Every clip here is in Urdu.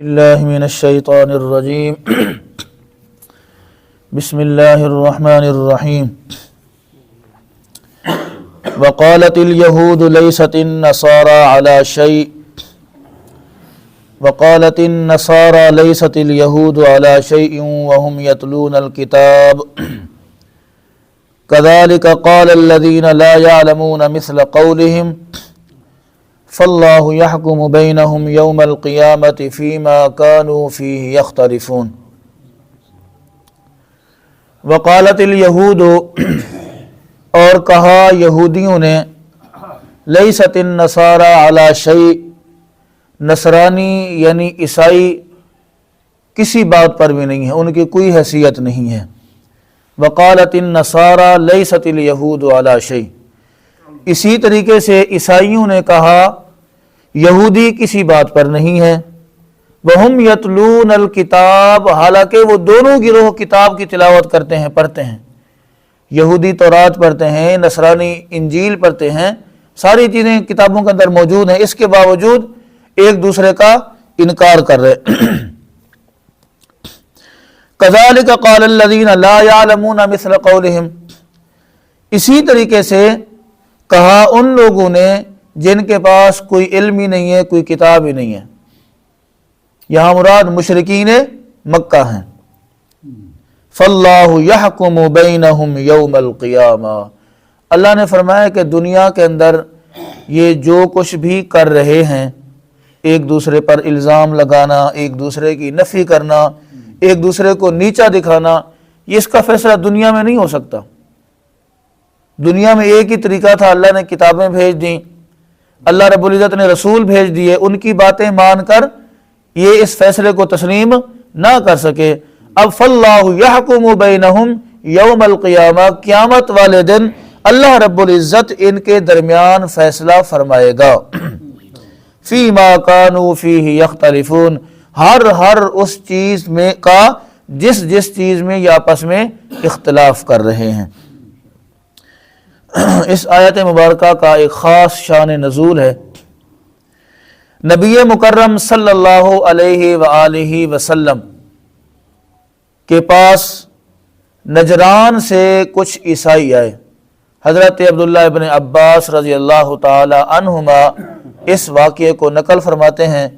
اللہ من الشیطان الرجیم بسم اللہ الرحمن الرحیم وقالت اليہود لیست النصارى على شیء وقالت النصارى لیست اليہود على شیء وهم يتلون الكتاب كذلك قال الذين لا يعلمون مثل قولهم فاللہ یحکم بینہم یوم القیامۃ فیما کانوا فیہ یختلفون۔ وقالت الیہود، اور کہا یہودیوں نے، لیست النصارى علی شیء، نصرانی یعنی عیسائی کسی بات پر بھی نہیں ہے، ان کی کوئی حیثیت نہیں ہے۔ وقالت النصارى لیست الیہود علی شیء، اسی طریقے سے عیسائیوں نے کہا یہودی کسی بات پر نہیں ہے۔ وَهُمْ يَتْلُونَ الْكِتَابَ، حالانکہ وہ دونوں گروہ کتاب کی تلاوت کرتے ہیں، پڑھتے ہیں۔ یہودی تورات پڑھتے ہیں، نصرانی انجیل پڑھتے ہیں، ساری چیزیں کتابوں کے اندر موجود ہیں، اس کے باوجود ایک دوسرے کا انکار کر رہے۔ كَذَلِكَ قَالَ الَّذِينَ لَا يَعْلَمُونَ مِثْلَ قَوْلِهِمْ، اسی طریقے سے کہا ان لوگوں نے جن کے پاس کوئی علم ہی نہیں ہے، کوئی کتاب ہی نہیں ہے۔ یہاں مراد مشرکین مکہ ہیں۔ فاللہ یحکم بینہم یوم القیامہ، اللہ نے فرمایا کہ دنیا کے اندر یہ جو کچھ بھی کر رہے ہیں، ایک دوسرے پر الزام لگانا، ایک دوسرے کی نفی کرنا، ایک دوسرے کو نیچا دکھانا، یہ اس کا فیصلہ دنیا میں نہیں ہو سکتا۔ دنیا میں ایک ہی طریقہ تھا، اللہ نے کتابیں بھیج دیں، اللہ رب العزت نے رسول بھیج دیے، ان کی باتیں مان کر یہ اس فیصلے کو تسلیم نہ کر سکے۔ اب فاللہ یحکم بینہم یوم القیامہ، قیامت والے دن اللہ رب العزت ان کے درمیان فیصلہ فرمائے گا۔ فیما کانوا فیہ یختلفون، ہر اس چیز میں کا جس چیز میں یہ آپس میں اختلاف کر رہے ہیں۔ اس آیت مبارکہ کا ایک خاص شان نزول ہے۔ نبی مکرم صلی اللہ علیہ وآلہ وسلم کے پاس نجران سے کچھ عیسائی آئے۔ حضرت عبداللہ ابن عباس رضی اللہ تعالی عنہما اس واقعے کو نقل فرماتے ہیں،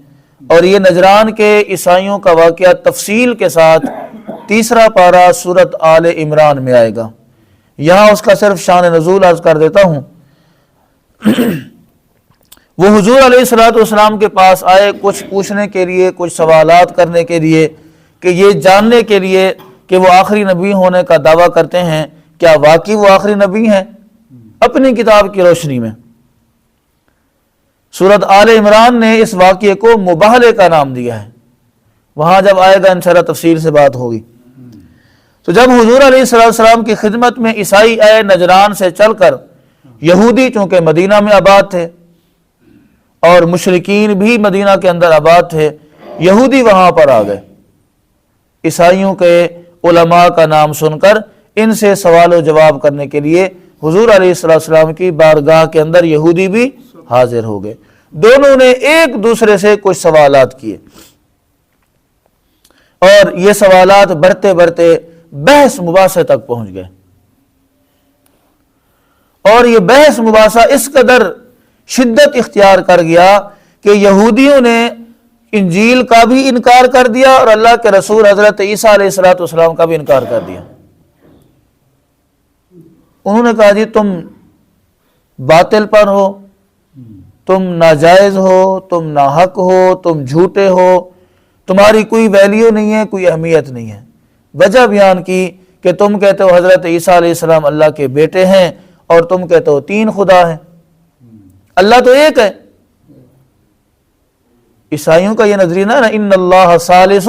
اور یہ نجران کے عیسائیوں کا واقعہ تفصیل کے ساتھ 3 پارہ سورۃ آل عمران میں آئے گا۔ یہاں اس کا صرف شان نزول عرض کر دیتا ہوں۔ وہ حضور علیہ السلام کے پاس آئے کچھ پوچھنے کے لیے، کچھ سوالات کرنے کے لیے، کہ یہ جاننے کے لیے کہ وہ آخری نبی ہونے کا دعویٰ کرتے ہیں، کیا واقعی وہ آخری نبی ہیں؟ اپنی کتاب کی روشنی میں سورۃ آل عمران نے اس واقعے کو مباہلے کا نام دیا ہے، وہاں جب آئے گا انشاءاللہ تفصیل سے بات ہوگی۔ تو جب حضور علیہ السلام کی خدمت میں عیسائی آئے نجران سے چل کر، یہودی چونکہ مدینہ میں آباد تھے اور مشرکین بھی مدینہ کے اندر آباد تھے، یہودی وہاں پر آ گئے۔ عیسائیوں کے علماء کا نام سن کر ان سے سوال و جواب کرنے کے لیے حضور علیہ السلام کی بارگاہ کے اندر یہودی بھی حاضر ہو گئے۔ دونوں نے ایک دوسرے سے کچھ سوالات کیے، اور یہ سوالات بڑھتے بڑھتے بحث مباحثے تک پہنچ گئے، اور یہ بحث مباحثہ اس قدر شدت اختیار کر گیا کہ یہودیوں نے انجیل کا بھی انکار کر دیا اور اللہ کے رسول حضرت عیسیٰ علیہ السلام کا بھی انکار کر دیا۔ انہوں نے کہا جی تم باطل پر ہو، تم ناجائز ہو، تم ناحق ہو، تم جھوٹے ہو، تمہاری کوئی ویلیو نہیں ہے، کوئی اہمیت نہیں ہے۔ وجہ بیان کی کہ تم کہتے ہو حضرت عیسیٰ علیہ السلام اللہ کے بیٹے ہیں، اور تم کہتے ہو 3 خدا ہیں، اللہ تو ایک ہے۔ عیسائیوں کا یہ نظریہ نا ان اللہ ثالث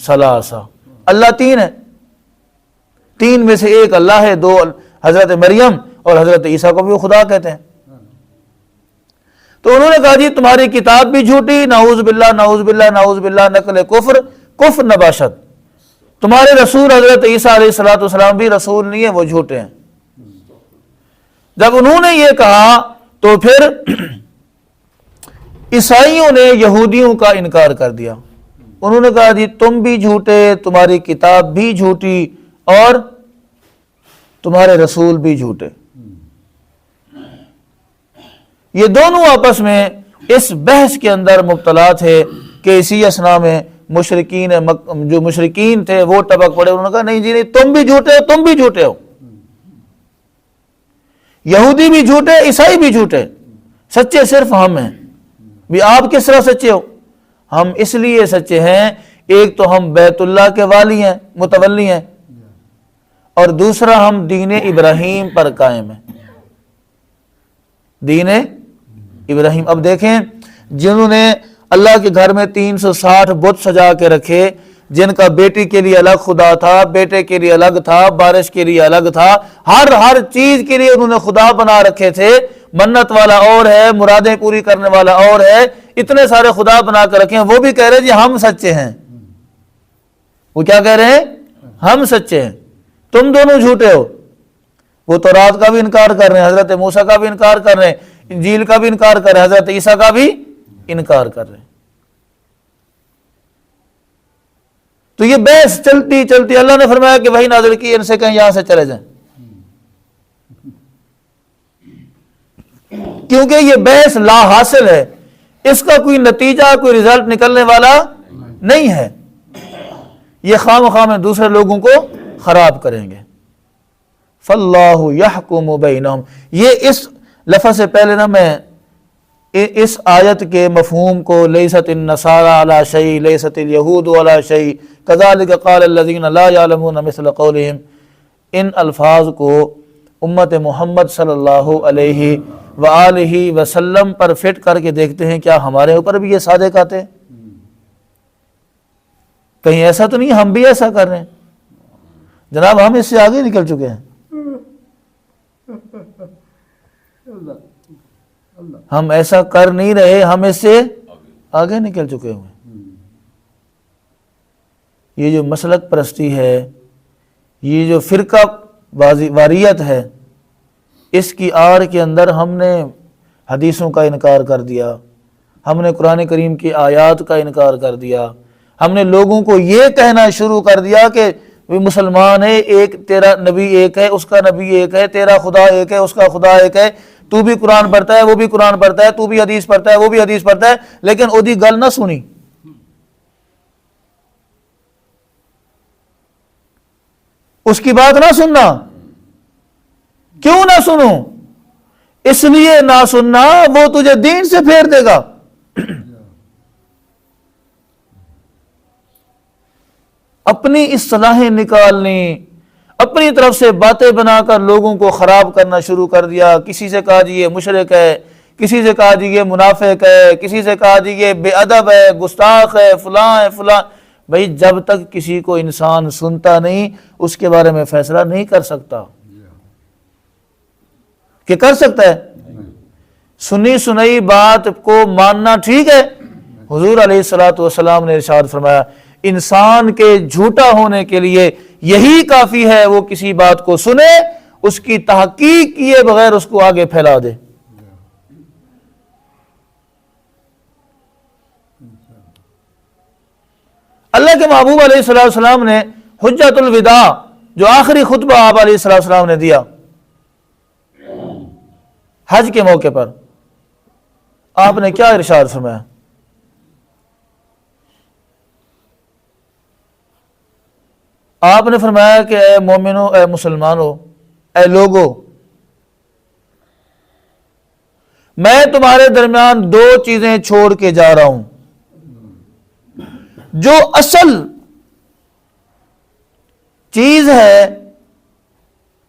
ثلاثہ، اللہ 3 ہے، 3 میں سے ایک اللہ ہے، 2 حضرت مریم اور حضرت عیسیٰ کو بھی خدا کہتے ہیں۔ تو انہوں نے کہا جی تمہاری کتاب بھی جھوٹی، نعوذ باللہ نعوذ باللہ نعوذ باللہ، نقل کفر نباشت، تمہارے رسول حضرت عیسیٰ علیہ السلام بھی رسول نہیں ہے، وہ جھوٹے ہیں۔ جب انہوں نے یہ کہا تو پھر عیسائیوں نے یہودیوں کا انکار کر دیا، انہوں نے کہا جی تم بھی جھوٹے، تمہاری کتاب بھی جھوٹی اور تمہارے رسول بھی جھوٹے۔ یہ دونوں آپس میں اس بحث کے اندر مبتلا تھے کہ اسی اسنا میں جو مشرکین تھے وہ ٹپک پڑے، انہوں نے کہا نہیں جی نہیں، تم بھی جھوٹے ہو، تم بھی جھوٹے ہو، یہودی بھی جھوٹے، عیسائی بھی جھوٹے، سچے صرف ہم ہیں۔ بھی آپ کس طرح سچے ہو؟ ہم اس لیے سچے ہیں، ایک تو ہم بیت اللہ کے والی ہیں، متولی ہیں، اور دوسرا ہم دین ابراہیم پر قائم ہیں۔ دین ابراہیم، اب دیکھیں جنہوں نے اللہ کے گھر میں 360 بت سجا کے رکھے، جن کا بیٹی کے لیے الگ خدا تھا، بیٹے کے لیے الگ تھا، بارش کے لیے الگ تھا، ہر چیز کے لیے انہوں نے خدا بنا رکھے تھے، منت والا اور ہے، مرادیں پوری کرنے والا اور ہے، اتنے سارے خدا بنا کر رکھے ہیں، وہ بھی کہہ رہے جی ہم سچے ہیں۔ وہ کیا کہہ رہے ہیں؟ ہم سچے ہیں، تم دونوں جھوٹے ہو۔ وہ تورات کا بھی انکار کر رہے ہیں، حضرت موسیٰ کا بھی انکار کر رہے ہیں، انجیل کا بھی انکار کر رہے ہیں، حضرت عیسیٰ کا بھی انکار کر رہے ہیں۔ تو یہ بحث چلتی چلتی اللہ نے فرمایا کہ وہی نازل کی، ان سے کہیں یہاں سے چلے جائیں، کیونکہ یہ بحث لا حاصل ہے، اس کا کوئی نتیجہ، کوئی رزلٹ نکلنے والا نہیں ہے، یہ خواہ مخواہ میں دوسرے لوگوں کو خراب کریں گے۔ فاللہ یحکم بینہم، یہ اس لفظ سے پہلے نا میں اس آیت کے مفہوم کو لیست النصارى علی شیء، لیست الیہود علی شیء، کذالک قال الذین لا یعلمون مثل قولہم، ان الفاظ کو امت محمد صلی اللہ علیہ وآلہ وسلم پر فٹ کر کے دیکھتے ہیں، کیا ہمارے اوپر بھی یہ صادق آتے ہیں؟ کہیں ایسا تو نہیں ہم بھی ایسا کر رہے ہیں؟ جناب ہم اس سے آگے نکل چکے ہیں، ہم ایسا کر نہیں رہے، ہم اس سے آگے نکل چکے ہوئے۔ یہ جو مسلک پرستی ہے، یہ جو فرقہ واریت ہے، اس کی آڑ کے اندر ہم نے حدیثوں کا انکار کر دیا، ہم نے قرآن کریم کی آیات کا انکار کر دیا، ہم نے لوگوں کو یہ کہنا شروع کر دیا کہ مسلمان ہے، ایک تیرا نبی ایک ہے، اس کا نبی ایک ہے، تیرا خدا ایک ہے، اس کا خدا ایک ہے، تو بھی قرآن پڑھتا ہے، وہ بھی قرآن پڑھتا ہے، تو بھی حدیث پڑھتا ہے، وہ بھی حدیث پڑھتا ہے، لیکن وہ دی گل نہ سنی۔ اس کی بات نہ سننا، کیوں نہ سنوں؟ اس لیے نہ سننا وہ تجھے دین سے پھیر دے گا۔ اپنی اصطلاحیں نکالنی، اپنی طرف سے باتیں بنا کر لوگوں کو خراب کرنا شروع کر دیا۔ کسی سے کہا جی یہ مشرک ہے، کسی سے کہا جی یہ منافق ہے، کسی سے کہا جی یہ بے ادب ہے، گستاخ ہے، فلاں ہے، فلاں۔ بھئی جب تک کسی کو انسان سنتا نہیں، اس کے بارے میں فیصلہ نہیں کر سکتا۔ کہ کر سکتا ہے؟ سنی سنائی بات کو ماننا ٹھیک ہے۔ حضور علیہ الصلوۃ نے ارشاد فرمایا انسان کے جھوٹا ہونے کے لیے یہی کافی ہے، وہ کسی بات کو سنے، اس کی تحقیق کیے بغیر اس کو آگے پھیلا دے۔ اللہ کے محبوب علیہ السلام نے حجۃ الوداع، جو آخری خطبہ آپ علیہ السلام نے دیا حج کے موقع پر، آپ نے کیا ارشاد فرمایا؟ آپ نے فرمایا کہ اے مومنو، اے مسلمانو، اے لوگو، میں تمہارے درمیان دو چیزیں چھوڑ کے جا رہا ہوں، جو اصل چیز ہے،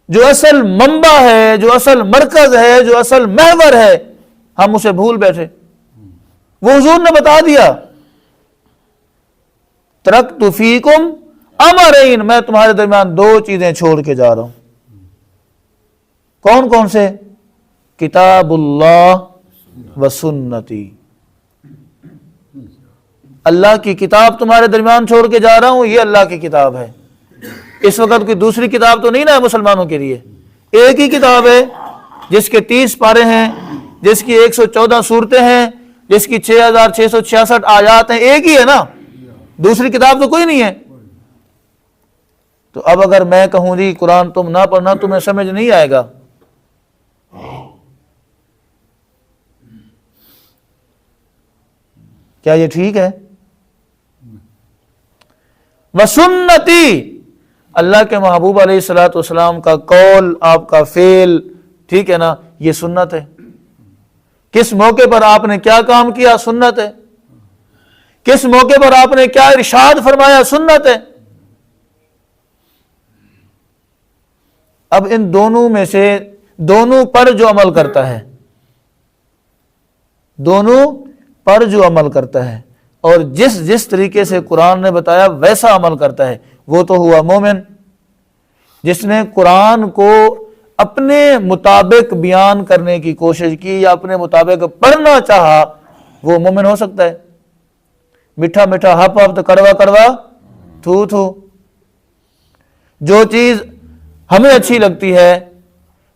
جو اصل منبع ہے، جو اصل مرکز ہے، جو اصل محور ہے، ہم اسے بھول بیٹھے۔ وہ حضور نے بتا دیا، ترکت فیکم امرین، میں تمہارے درمیان دو چیزیں چھوڑ کے جا رہا ہوں۔ کون کون سے؟ کتاب اللہ و سنتی، اللہ کی کتاب تمہارے درمیان چھوڑ کے جا رہا ہوں، یہ اللہ کی کتاب ہے۔ اس وقت کوئی دوسری کتاب تو نہیں نا ہے مسلمانوں کے لیے، ایک ہی کتاب ہے جس کے 30 پارے ہیں، جس کی 114 سورتیں ہیں، جس کی 6666 آیات ہیں، ایک ہی ہے نا۔ دوسری کتاب تو کوئی نہیں ہے۔ تو اب اگر میں کہوں جی قرآن تم نہ پڑھنا تمہیں سمجھ نہیں آئے گا، کیا یہ ٹھیک ہے؟ وسنتی، اللہ کے محبوب علیہ الصلوۃ والسلام کا قول، آپ کا فعل، ٹھیک ہے نا، یہ سنت ہے۔ کس موقع پر آپ نے کیا کام کیا، سنت ہے۔ کس موقع پر آپ نے کیا ارشاد فرمایا، سنت ہے۔ اب ان دونوں میں سے دونوں پر جو عمل کرتا ہے، دونوں پر جو عمل کرتا ہے اور جس طریقے سے قرآن نے بتایا ویسا عمل کرتا ہے، وہ تو ہوا مومن۔ جس نے قرآن کو اپنے مطابق بیان کرنے کی کوشش کی یا اپنے مطابق پڑھنا چاہا، وہ مومن ہو سکتا ہے۔ میٹھا میٹھا ہپ ہپ تو کڑوا کڑوا تھو تھو، جو چیز ہمیں اچھی لگتی ہے،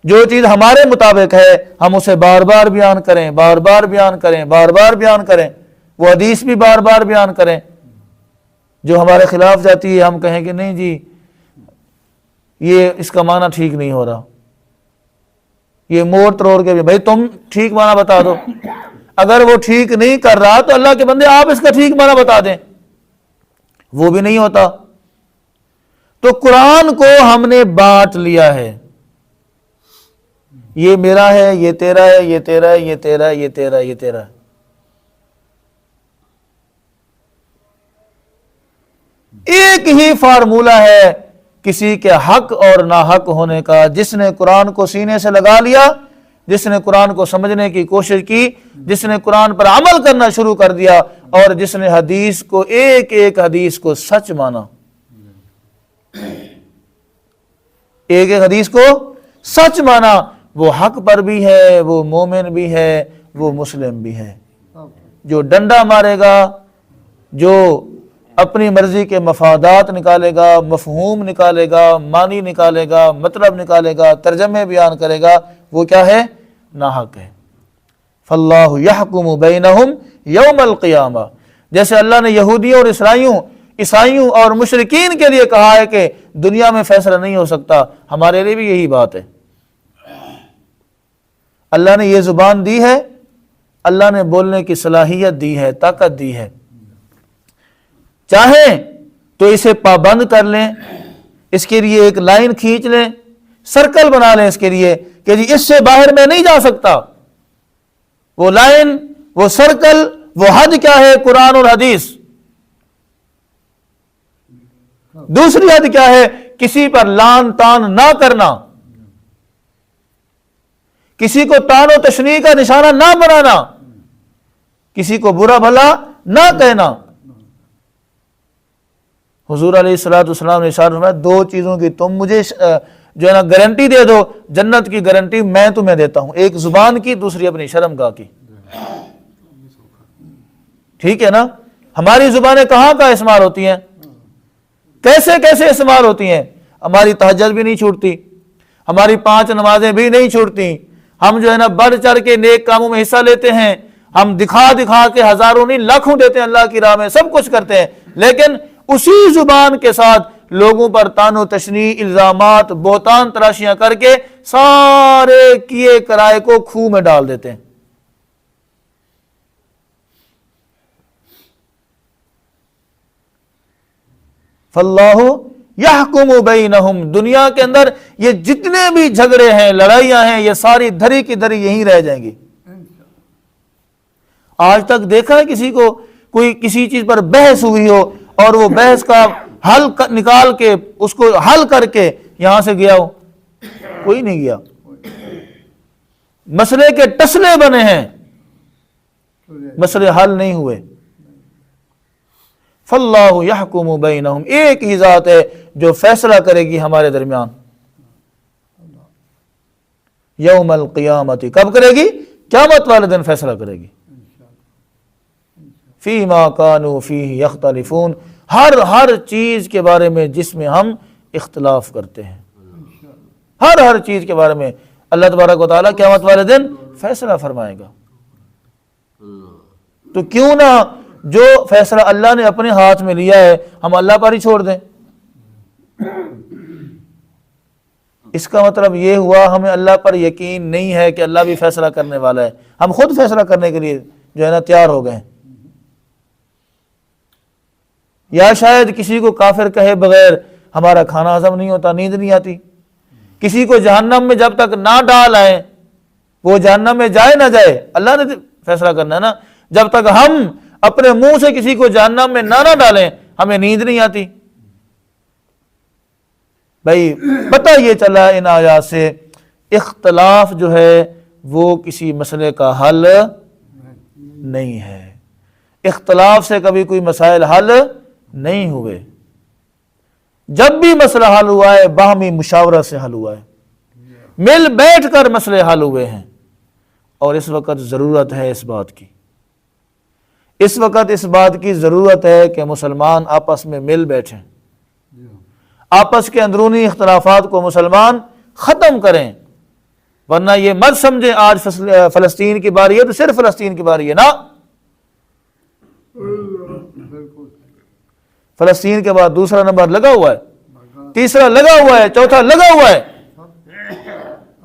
جو چیز ہمارے مطابق ہے، ہم اسے بار بار بیان کریں، بار بار بیان کریں، بار بار بیان کریں، وہ حدیث بھی بار بار بیان کریں۔ جو ہمارے خلاف جاتی ہے ہم کہیں کہ نہیں جی یہ اس کا معنی ٹھیک نہیں ہو رہا، یہ موڑ تروڑ کے بھی بھائی تم ٹھیک معنی بتا دو۔ اگر وہ ٹھیک نہیں کر رہا تو اللہ کے بندے آپ اس کا ٹھیک معنی بتا دیں، وہ بھی نہیں ہوتا۔ تو قرآن کو ہم نے بانٹ لیا ہے، یہ میرا ہے، یہ تیرا ہے، یہ تیرا ہے، یہ تیرا ہے، یہ تیرا ہے، یہ تیرا ہے۔ ایک ہی فارمولہ ہے کسی کے حق اور ناحق ہونے کا۔ جس نے قرآن کو سینے سے لگا لیا، جس نے قرآن کو سمجھنے کی کوشش کی، جس نے قرآن پر عمل کرنا شروع کر دیا، اور جس نے حدیث کو ایک ایک حدیث کو سچ مانا، ایک ایک حدیث کو سچ مانا، وہ حق پر بھی ہے، وہ مومن بھی ہے، وہ مسلم بھی ہے۔ جو ڈنڈا مارے گا، جو اپنی مرضی کے مفادات نکالے گا، مفہوم نکالے گا، معنی نکالے گا، مطلب نکالے گا، ترجمے بیان کرے گا، وہ کیا ہے؟ ناحق ہے۔ فاللہ یحکم بینہم یوم القیامہ، جیسے اللہ نے یہودیوں اور عیسائیوں اور مشرکین کے لیے کہا ہے کہ دنیا میں فیصلہ نہیں ہو سکتا، ہمارے لیے بھی یہی بات ہے۔ اللہ نے یہ زبان دی ہے، اللہ نے بولنے کی صلاحیت دی ہے، طاقت دی ہے۔ چاہیں تو اسے پابند کر لیں، اس کے لیے ایک لائن کھینچ لیں، سرکل بنا لیں اس کے لیے کہ جی اس سے باہر میں نہیں جا سکتا۔ وہ لائن، وہ سرکل، وہ حد کیا ہے؟ قرآن اور حدیث۔ دوسری حد کیا ہے؟ کسی پر لان تان نہ کرنا، کسی کو تان و تشنیع کا نشانہ نہ بنانا، کسی کو برا بھلا نہ کہنا۔ حضور علیہ الصلوۃ والسلام نے ارشاد فرمایا دو چیزوں کی تم مجھے جو ہے نا گارنٹی دے دو، جنت کی گارنٹی میں تمہیں دیتا ہوں، ایک زبان کی، دوسری اپنی شرمگاہ کی۔ ٹھیک ہے نا؟ ہماری زبانیں کہاں کا استعمال ہوتی ہیں، کیسے کیسے استعمال ہوتی ہیں۔ ہماری تہجد بھی نہیں چھوٹتی، ہماری 5 نمازیں بھی نہیں چھوٹتی، ہم جو ہے نا بڑھ چڑھ کے نیک کاموں میں حصہ لیتے ہیں، ہم دکھا دکھا کے ہزاروں نہیں لاکھوں دیتے ہیں اللہ کی راہ میں، سب کچھ کرتے ہیں، لیکن اسی زبان کے ساتھ لوگوں پر تان و تشنیع، الزامات، بہتان تراشیاں کر کے سارے کیے کرائے کو کھو میں ڈال دیتے ہیں۔ فاللہ یحکم بینہم، دنیا کے اندر یہ جتنے بھی جھگڑے ہیں، لڑائیاں ہیں، یہ ساری دھری کی دھری یہیں رہ جائیں گی۔ آج تک دیکھا ہے کسی کو کوئی کسی چیز پر بحث ہوئی ہو اور وہ بحث کا حل نکال کے اس کو حل کر کے یہاں سے گیا ہو؟ کوئی نہیں گیا۔ مسئلے کے ٹسلے بنے ہیں، مسئلے حل نہیں ہوئے۔ فاللہ یحکم بینہم، ایک ہی ذات ہے جو فیصلہ کرے گی ہمارے درمیان۔ یوم القیامت، کب کرے گی؟ قیامت والے دن فیصلہ کرے گی۔ فیما کانوا فیہ یختلفون، ہر چیز کے بارے میں جس میں ہم اختلاف کرتے ہیں، ہر چیز کے بارے میں اللہ تبارک و تعالیٰ قیامت والے دن فیصلہ فرمائے گا۔ تو کیوں نہ جو فیصلہ اللہ نے اپنے ہاتھ میں لیا ہے ہم اللہ پر ہی چھوڑ دیں؟ اس کا مطلب یہ ہوا ہمیں اللہ پر یقین نہیں ہے کہ اللہ بھی فیصلہ کرنے والا ہے، ہم خود فیصلہ کرنے کے لیے جو ہے نا تیار ہو گئے ہیں۔ یا شاید کسی کو کافر کہے بغیر ہمارا کھانا ہضم نہیں ہوتا، نیند نہیں آتی۔ کسی کو جہنم میں جب تک نہ ڈال آئے وہ جہنم میں جائے نہ جائے، اللہ نے فیصلہ کرنا ہے نا۔ جب تک ہم اپنے منہ سے کسی کو جہنم میں نہ ڈالیں ہمیں نیند نہیں آتی۔ بھائی پتہ یہ چلا ان آیات سے اختلاف جو ہے وہ کسی مسئلے کا حل نہیں ہے، اختلاف سے کبھی کوئی مسائل حل نہیں ہوئے۔ جب بھی مسئلہ حل ہوا ہے باہمی مشاورت سے حل ہوا ہے، مل بیٹھ کر مسئلے حل ہوئے ہیں۔ اور اس وقت ضرورت ہے اس بات کی، اس وقت اس بات کی ضرورت ہے کہ مسلمان آپس میں مل بیٹھیں، آپس کے اندرونی اختلافات کو مسلمان ختم کریں، ورنہ یہ مت سمجھیں آج فلسطین کی باری ہے تو صرف فلسطین کی باری ہے نا، فلسطین کے بعد دوسرا نمبر لگا ہوا ہے، تیسرا لگا ہوا ہے، چوتھا لگا ہوا ہے۔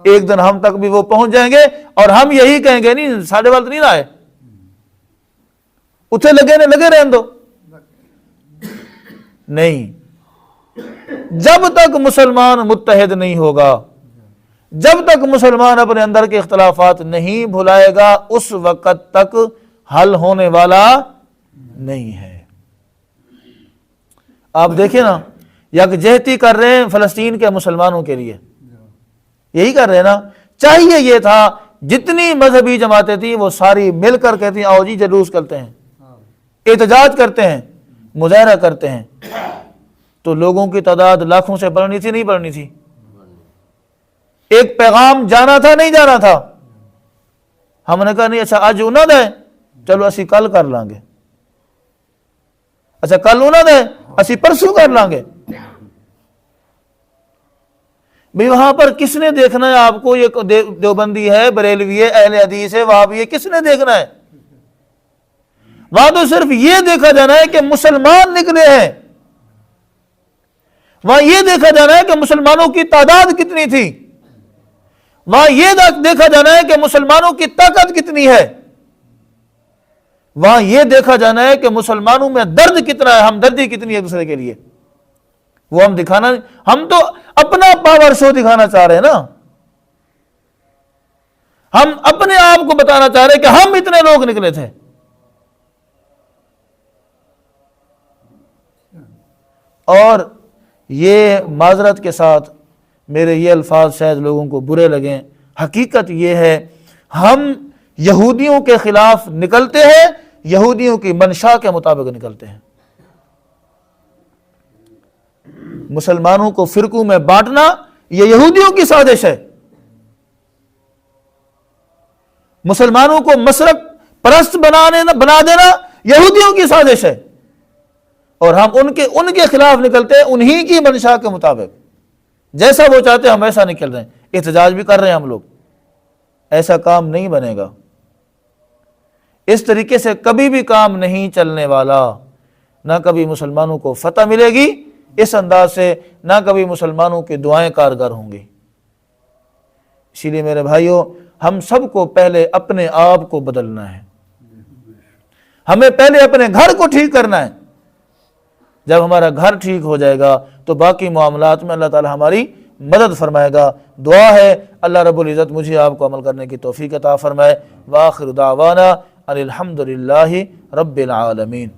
ایک دن ہم تک بھی وہ پہنچ جائیں گے اور ہم یہی کہیں گے نہیں ساڑھے والد نہیں لائے، اتھے لگے نے لگے رہن دو۔ نہیں، جب تک مسلمان متحد نہیں ہوگا، جب تک مسلمان اپنے اندر کے اختلافات نہیں بھلائے گا اس وقت تک حل ہونے والا نہیں ہے۔ آپ دیکھیں نا، یکجہتی کر رہے ہیں فلسطین کے مسلمانوں کے لیے، یہی کر رہے ہیں نا۔ چاہیے یہ تھا جتنی مذہبی جماعتیں تھیں وہ ساری مل کر کہتی ہیں آؤ جی جلوس کرتے ہیں، احتجاج کرتے ہیں، مظاہرہ کرتے ہیں، تو لوگوں کی تعداد لاکھوں سے بڑھنی تھی نہیں بڑھنی تھی؟ ایک پیغام جانا تھا نہیں جانا تھا؟ ہم نے کہا نہیں اچھا آج انہوں ہے چلو اسی کل کر لیں گے، اچھا کل انہوں ہے اسی پرسوں کر لیں گے۔ بھئی وہاں پر کس نے دیکھنا ہے آپ کو یہ دیوبندی ہے، بریلوی ہے، اہل حدیث ہے، وہابی ہے، کس نے دیکھنا ہے؟ وہاں تو صرف یہ دیکھا جانا ہے کہ مسلمان نکلے ہیں، وہاں یہ دیکھا جانا ہے کہ مسلمانوں کی تعداد کتنی تھی، وہاں یہ دیکھا جانا ہے کہ مسلمانوں کی طاقت کتنی ہے، وہاں یہ دیکھا جانا ہے کہ مسلمانوں میں درد کتنا ہے، ہمدردی کتنی ہے دوسرے کے لیے۔ وہ ہم دکھانا، ہم تو اپنا پاور شو دکھانا چاہ رہے ہیں نا، ہم اپنے آپ کو بتانا چاہ رہے ہیں کہ ہم اتنے لوگ نکلے تھے۔ اور یہ معذرت کے ساتھ میرے یہ الفاظ شاید لوگوں کو برے لگیں، حقیقت یہ ہے ہم یہودیوں کے خلاف نکلتے ہیں، یہودیوں کی منشا کے مطابق نکلتے ہیں۔ مسلمانوں کو فرقوں میں بانٹنا یہ یہودیوں کی سازش ہے، مسلمانوں کو مسلک پرست بنا دینا یہودیوں کی سازش ہے، اور ہم ان کے خلاف نکلتے ہیں انہی کی منشا کے مطابق، جیسا وہ چاہتے ہیں ہم ایسا نکل رہے ہیں، احتجاج بھی کر رہے ہیں ہم لوگ۔ ایسا کام نہیں بنے گا، اس طریقے سے کبھی بھی کام نہیں چلنے والا، نہ کبھی مسلمانوں کو فتح ملے گی اس انداز سے، نہ کبھی مسلمانوں کی دعائیں کارگر ہوں گی۔ اسی لیے میرے بھائیوں ہم سب کو پہلے اپنے آپ کو بدلنا ہے، ہمیں پہلے اپنے گھر کو ٹھیک کرنا ہے۔ جب ہمارا گھر ٹھیک ہو جائے گا تو باقی معاملات میں اللہ تعالی ہماری مدد فرمائے گا۔ دعا ہے اللہ رب العزت مجھے آپ کو عمل کرنے کی توفیق عطا فرمائے۔ وآخر دعوانا ان الحمد للہ رب العالمین۔